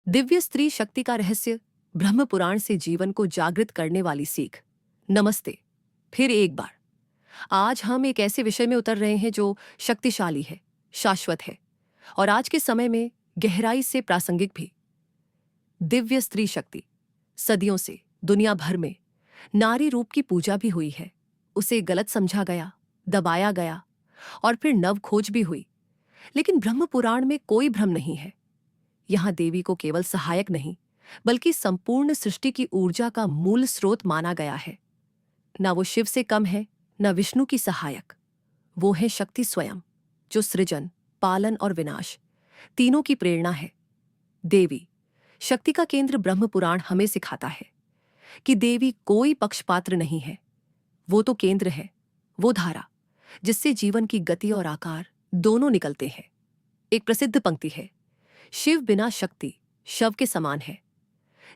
दिव्य स्त्री शक्ति का रहस्य, ब्रह्म पुराण से जीवन को जागृत करने वाली सीख। नमस्ते। फिर एक बार आज हम एक ऐसे विषय में उतर रहे हैं जो शक्तिशाली है, शाश्वत है और आज के समय में गहराई से प्रासंगिक भी। दिव्य स्त्री शक्ति। सदियों से दुनिया भर में नारी रूप की पूजा भी हुई है। उसे गलत समझा गया, दबाया गया और फिर नव खोज भी हुई। लेकिन ब्रह्म पुराण में कोई भ्रम नहीं है। यहां देवी को केवल सहायक नहीं, बल्कि संपूर्ण सृष्टि की ऊर्जा का मूल स्रोत माना गया है। न वो शिव से कम है, न विष्णु की सहायक। वो है शक्ति स्वयं, जो सृजन, पालन और विनाश तीनों की प्रेरणा है। देवी शक्ति का केंद्र ब्रह्म पुराण हमें सिखाता है कि देवी कोई पक्षपात्र नहीं है। वो तो केंद्र है, वो धारा जिससे जीवन की गति और आकार दोनों निकलते हैं। एक प्रसिद्ध पंक्ति है, शिव बिना शक्ति शव के समान है।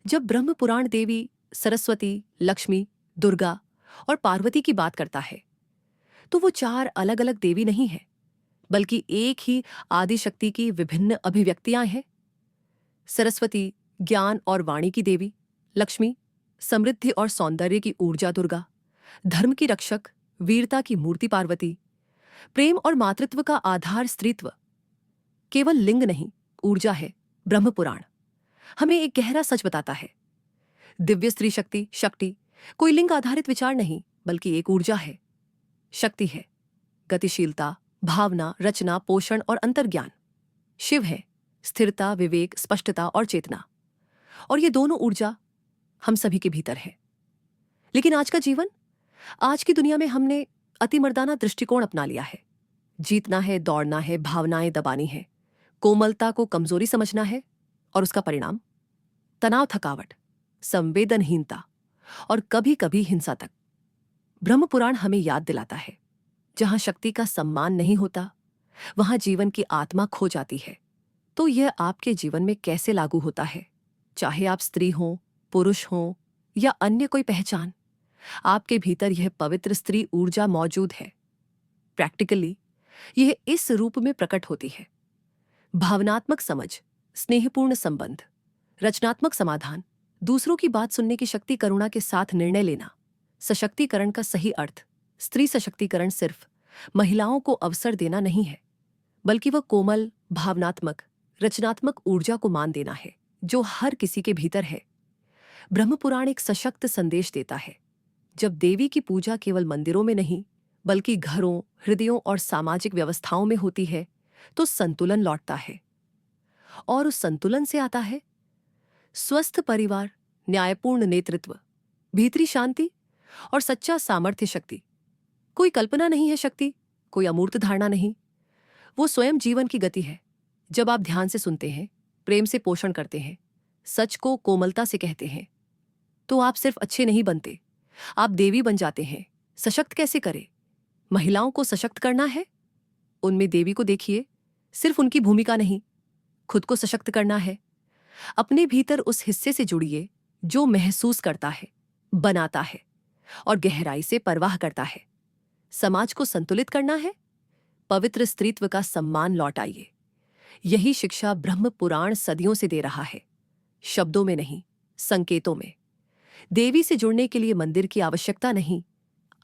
जब ब्रह्म पुराण देवी सरस्वती, लक्ष्मी, दुर्गा और पार्वती की बात करता है तो वो चार अलग अलग देवी नहीं है, बल्कि एक ही आदि शक्ति की विभिन्न अभिव्यक्तियां हैं। सरस्वती ज्ञान और वाणी की देवी, लक्ष्मी समृद्धि और सौंदर्य की ऊर्जा दुर्गा, धर्म की रक्षक वीरता की मूर्ति पार्वती, प्रेम और मातृत्व का आधार स्त्रीत्व। केवल लिंग नहीं, ऊर्जा है। ब्रह्म पुराण हमें एक गहरा सच बताता है। दिव्य स्त्री शक्ति शक्ति कोई लिंग आधारित विचार नहीं, बल्कि एक ऊर्जा है। शक्ति है गतिशीलता, भावना, रचना, पोषण और अंतर्ज्ञान। शिव है स्थिरता, विवेक, स्पष्टता और चेतना। और ये दोनों ऊर्जा हम सभी के भीतर है। लेकिन आज का जीवन, आज की दुनिया में हमने अतिमर्दाना दृष्टिकोण अपना लिया है। जीतना है, दौड़ना है, भावनाएं दबानी है, कोमलता को कमजोरी समझना है और उसका परिणाम तनाव, थकावट, संवेदनहीनता और कभी कभी हिंसा तक। ब्रह्म पुराण हमें याद दिलाता है, जहां शक्ति का सम्मान नहीं होता, वहां जीवन की आत्मा खो जाती है। तो यह आपके जीवन में कैसे लागू होता है? चाहे आप स्त्री हो, पुरुष हो या अन्य कोई पहचान, आपके भीतर यह पवित्र स्त्री ऊर्जा मौजूद है। प्रैक्टिकली यह इस रूप में प्रकट होती है: भावनात्मक समझ, स्नेहपूर्ण संबंध, रचनात्मक समाधान, दूसरों की बात सुनने की शक्ति, करुणा के साथ निर्णय लेना। सशक्तिकरण का सही अर्थ, स्त्री सशक्तिकरण सिर्फ महिलाओं को अवसर देना नहीं है, बल्कि वह कोमल, भावनात्मक, रचनात्मक ऊर्जा को मान देना है जो हर किसी के भीतर है। ब्रह्म पुराण एक सशक्त संदेश देता है। जब देवी की पूजा केवल मंदिरों में नहीं, बल्कि घरों, हृदयों और सामाजिक व्यवस्थाओं में होती है, तो संतुलन लौटता है। और उस संतुलन से आता है स्वस्थ परिवार, न्यायपूर्ण नेतृत्व, भीतरी शांति और सच्चा सामर्थ्य। शक्ति कोई कल्पना नहीं है, शक्ति कोई अमूर्त धारणा नहीं, वो स्वयं जीवन की गति है। जब आप ध्यान से सुनते हैं, प्रेम से पोषण करते हैं, सच को कोमलता से कहते हैं, तो आप सिर्फ अच्छे नहीं बनते, आप देवी बन जाते हैं। सशक्त कैसे करें? महिलाओं को सशक्त करना है, उनमें देवी को देखिए। सिर्फ उनकी भूमिका नहीं, खुद को सशक्त करना है। अपने भीतर उस हिस्से से जुड़िए जो महसूस करता है, बनाता है और गहराई से परवाह करता है। समाज को संतुलित करना है, पवित्र स्त्रीत्व का सम्मान लौटाइए। यही शिक्षा ब्रह्म पुराण सदियों से दे रहा है, शब्दों में नहीं, संकेतों में। देवी से जुड़ने के लिए मंदिर की आवश्यकता नहीं।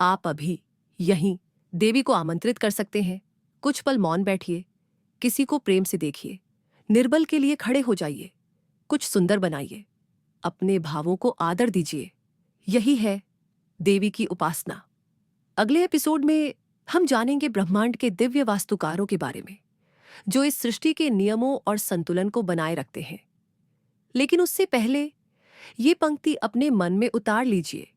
आप अभी यहीं देवी को आमंत्रित कर सकते हैं। कुछ पल मौन बैठिए, किसी को प्रेम से देखिए, निर्बल के लिए खड़े हो जाइए, कुछ सुंदर बनाइए, अपने भावों को आदर दीजिए। यही है देवी की उपासना। अगले एपिसोड में हम जानेंगे ब्रह्मांड के दिव्य वास्तुकारों के बारे में, जो इस सृष्टि के नियमों और संतुलन को बनाए रखते हैं। लेकिन उससे पहले ये पंक्ति अपने मन में उतार लीजिए।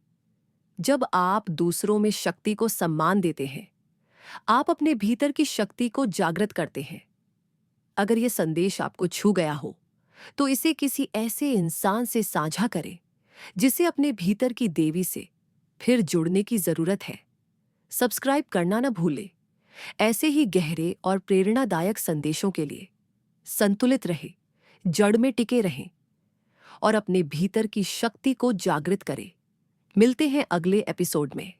जब आप दूसरों में शक्ति को सम्मान देते हैं, आप अपने भीतर की शक्ति को जागृत करते हैं। अगर यह संदेश आपको छू गया हो, तो इसे किसी ऐसे इंसान से साझा करें जिसे अपने भीतर की देवी से फिर जुड़ने की जरूरत है। सब्सक्राइब करना न भूलें। ऐसे ही गहरे और प्रेरणादायक संदेशों के लिए संतुलित रहे, जड़ में टिके रहें और अपने भीतर की शक्ति को जागृत करें। मिलते हैं अगले एपिसोड में।